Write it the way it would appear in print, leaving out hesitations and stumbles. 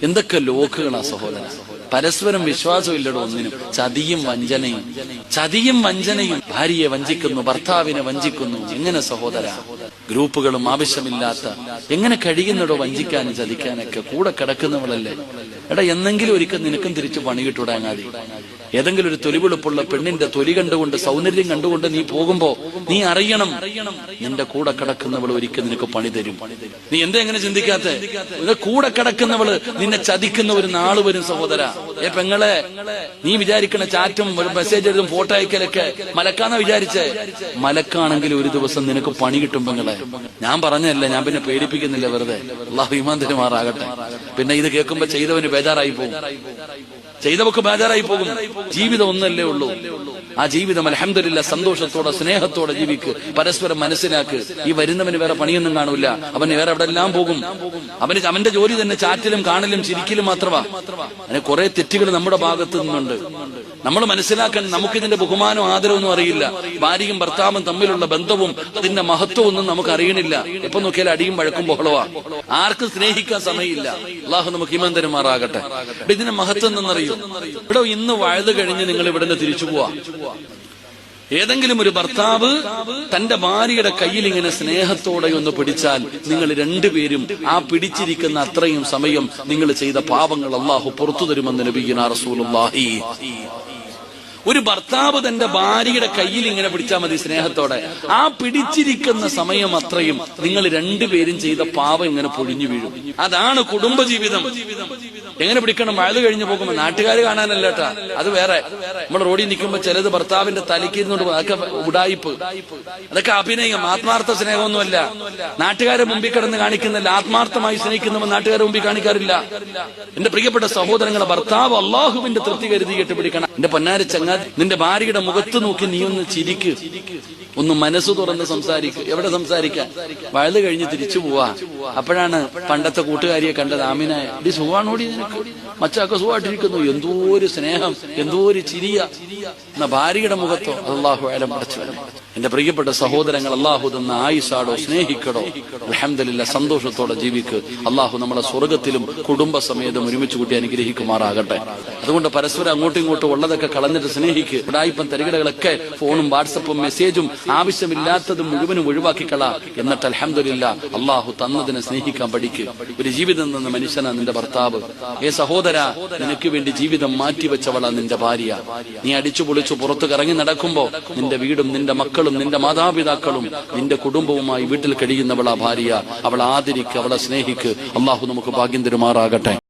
എന്തൊക്കെ ലോക്കുകളാ സഹോദര. പരസ്പരം വിശ്വാസമില്ലടോ ഒന്നിനും. ചതിയും വഞ്ചനയും. ഭാര്യയെ വഞ്ചിക്കുന്നു, ഭർത്താവിനെ വഞ്ചിക്കുന്നു. എങ്ങനെ സഹോദര? ഗ്രൂപ്പുകളും ആവശ്യമില്ലാത്ത. എങ്ങനെ കഴിയുന്നടോ വഞ്ചിക്കാനും ചതിക്കാനൊക്കെ? കൂടെ കിടക്കുന്നവളല്ലേ. എടാ, എന്നെങ്കിലും ഒരിക്കൽ നിനക്കും തിരിച്ചു പണി കിട്ടുടാങ്ങാതെ. ഏതെങ്കിലും ഒരു തൊലിവെളുപ്പുള്ള പെണ്ണിന്റെ തൊലി കണ്ടുകൊണ്ട്, സൗന്ദര്യം കണ്ടുകൊണ്ട് നീ പോകുമ്പോ നീ അറിയണം, നിന്റെ കൂടെ കിടക്കുന്നവൾ ഒരിക്കൽ നിനക്ക് പണി തരും. നീ എന്താ എങ്ങനെ ചിന്തിക്കാത്തെ? കൂടെ കിടക്കുന്നവള് നിന്നെ ചതിക്കുന്ന ഒരു നാള് വരും സഹോദര. പെങ്ങളെ, നീ വിചാരിക്കണ ചാറ്റും മെസ്സേജ് എഴുതും ഫോട്ടോ അയക്കലൊക്കെ മലക്കാന്നാ വിചാരിച്ചേ? മലക്കാണെങ്കിൽ ഒരു ദിവസം നിനക്ക് പണി കിട്ടും പെങ്ങളെ. ഞാൻ പറഞ്ഞല്ല, ഞാൻ പിന്നെ പേടിപ്പിക്കുന്നില്ല വെറുതെ. അല്ലാഹു ഈമാൻ തരുമാറാകട്ടെ. പിന്നെ ഇത് കേൾക്കുമ്പോ ചെയ്തവന് ബേജാറായി പോകും, ചെയ്തവർക്ക് ബേജാറായി പോകും. ജീവിതം ഒന്നല്ലേ ഉള്ളൂ. ആ ജീവിതം അൽഹംദുലില്ലാ സന്തോഷത്തോടെ സ്നേഹത്തോടെ ജീവിക്ക്. പരസ്പരം മനസ്സിലാക്ക്. ഈ വരുന്നവന് വേറെ പണിയൊന്നും കാണൂല. അവന് വേറെ എവിടെല്ലാം പോകും. അവന്റെ ജോലി തന്നെ ചാറ്റിലും കാണലും ചിരിക്കലും മാത്രമാ. അങ്ങനെ കുറെ തെറ്റുകൾ നമ്മുടെ ഭാഗത്ത് നിന്നുണ്ട്. നമ്മൾ മനസ്സിലാക്കാൻ നമുക്കിതിന്റെ ബഹുമാനവും ആദരവൊന്നും അറിയില്ല. ഭാര്യയും ഭർത്താവും തമ്മിലുള്ള ബന്ധവും അതിന്റെ മഹത്വം ഒന്നും നമുക്ക് അറിയണില്ല. എപ്പൊ നോക്കിയാലും അടിയും വഴക്കും ബഹളവാ. ആർക്കും സ്നേഹിക്കാൻ സമയമില്ല. അല്ലാഹു നമുക്ക് ഈമാൻ തരുമാറാകട്ടെ. ഇതിന്റെ മഹത്വം എന്നറിയും. ഇവിടെ ഇന്ന് വഴുത് കഴിഞ്ഞ് നിങ്ങൾ ഇവിടുന്ന് തിരിച്ചു പോവാ. ഏതെങ്കിലും ഒരു ഭർത്താവ് തന്റെ ഭാര്യയുടെ കയ്യിൽ ഇങ്ങനെ സ്നേഹത്തോടെ ഒന്ന് പിടിച്ചാൽ നിങ്ങൾ രണ്ടുപേരും ആ പിടിച്ചിരിക്കുന്ന അത്രയും സമയം നിങ്ങൾ ചെയ്ത പാപങ്ങൾ അല്ലാഹു പുറത്തു തരുമെന്ന് നബിയുനാ റസൂലുള്ളാഹി. ഒരു ഭർത്താവ് തന്റെ ഭാര്യയുടെ കയ്യിൽ ഇങ്ങനെ പിടിച്ചാൽ മതി സ്നേഹത്തോടെ. ആ പിടിച്ചിരിക്കുന്ന സമയം അത്രയും നിങ്ങൾ രണ്ടുപേരും ചെയ്ത പാപം ഇങ്ങനെ പൊഴിഞ്ഞു വീഴും. അതാണ് കുടുംബജീവിതം. എങ്ങനെ പിടിക്കണം? മഴ കഴിഞ്ഞു പോകുമ്പോ നാട്ടുകാർ കാണാനല്ലേട്ടാ, അത് വേറെ. നമ്മൾ റോഡിൽ നിൽക്കുമ്പോ ചിലത് ഭർത്താവിന്റെ തലയ്ക്കിരുന്നോണ്ട് അതൊക്കെ ഉടായിപ്പ്, അതൊക്കെ അഭിനയം. ആത്മാർത്ഥ സ്നേഹമൊന്നുമല്ല. നാട്ടുകാരെ മുമ്പിൽ കിടന്ന് കാണിക്കുന്നില്ല. ആത്മാർത്ഥമായി സ്നേഹിക്കുന്നവർ നാട്ടുകാരെ മുമ്പിൽ കാണിക്കാറില്ല. എന്റെ പ്രിയപ്പെട്ട സഹോദരങ്ങളെ, ഭർത്താവ് അള്ളാഹുവിന്റെ തൃപ്തി കരുതി കെട്ടുപിടിക്കണം. എന്റെ പൊന്നാര ചങ്ങാതി, നിന്റെ ഭാര്യയുടെ മുഖത്ത് നോക്കി നീ ഒന്ന് ചിരിക്ക്, ഒന്ന് മനസ്സ് തുറന്ന് സംസാരിക്ക്. എവിടെ സംസാരിക്കാൻ? വഴുത് കഴിഞ്ഞ് തിരിച്ചു പോവാ. അപ്പോഴാണ് പണ്ടത്തെ കൂട്ടുകാരിയെ കണ്ടത്. ആമിനായ, ഇത് സുഖാണോടി നിനക്ക്? മച്ചാക്ക സുഖമായിട്ടിരിക്കുന്നു. എന്തോ ഒരു സ്നേഹം, എന്തോ ഒരു ചിരിയ. എന്ന ഭാര്യയുടെ മുഖത്തോ? അല്ലാഹു അലം. എന്റെ പ്രിയപ്പെട്ട സഹോദരങ്ങൾ, അല്ലാഹു തന്ന ആയുസാടോ സ്നേഹിക്കടോ. അൽഹംദുലില്ലാ സന്തോഷത്തോടെ ജീവിക്ക്. അല്ലാഹു നമ്മളെ സ്വർഗത്തിലും കുടുംബസമേതം ഒരുമിച്ച് കൂട്ടി അനുഗ്രഹിക്കുമാറാകട്ടെ. അതുകൊണ്ട് പരസ്പരം അങ്ങോട്ടും ഇങ്ങോട്ടും ഉള്ളതൊക്കെ കളഞ്ഞിട്ട് സ്നേഹിക്ക്. ഉടായിപ്പം തരികിടകളൊക്കെ ഫോണും വാട്സപ്പും മെസ്സേജും ആവശ്യമില്ലാത്തതും മുഴുവനും ഒഴിവാക്കിക്കള. എന്നിട്ട് അൽഹംദുലില്ലാ അല്ലാഹു തന്നതിനെ സ്നേഹിക്കാൻ പഠിക്ക്. ഒരു ജീവിതം തന്ന മനുഷ്യനാ നിന്റെ ഭർത്താവ്. സഹോദര, നിനക്ക് വേണ്ടി ജീവിതം മാറ്റിവെച്ചവളാ നിന്റെ ഭാര്യ. നീ അടിച്ചു പൊളിച്ചു പുറത്തു കറങ്ങി നടക്കുമ്പോ നിന്റെ വീടും നിന്റെ മക്കളും നിന്റെ മാതാപിതാക്കളും നിന്റെ കുടുംബവുമായി വീട്ടിൽ കഴിയുന്നവളാ ഭാര്യ. അവൾ ആദരിക്ക്, അവളെ സ്നേഹിക്ക്. അല്ലാഹു നമുക്ക് ഭാഗ്യം തരുമാറാകട്ടെ.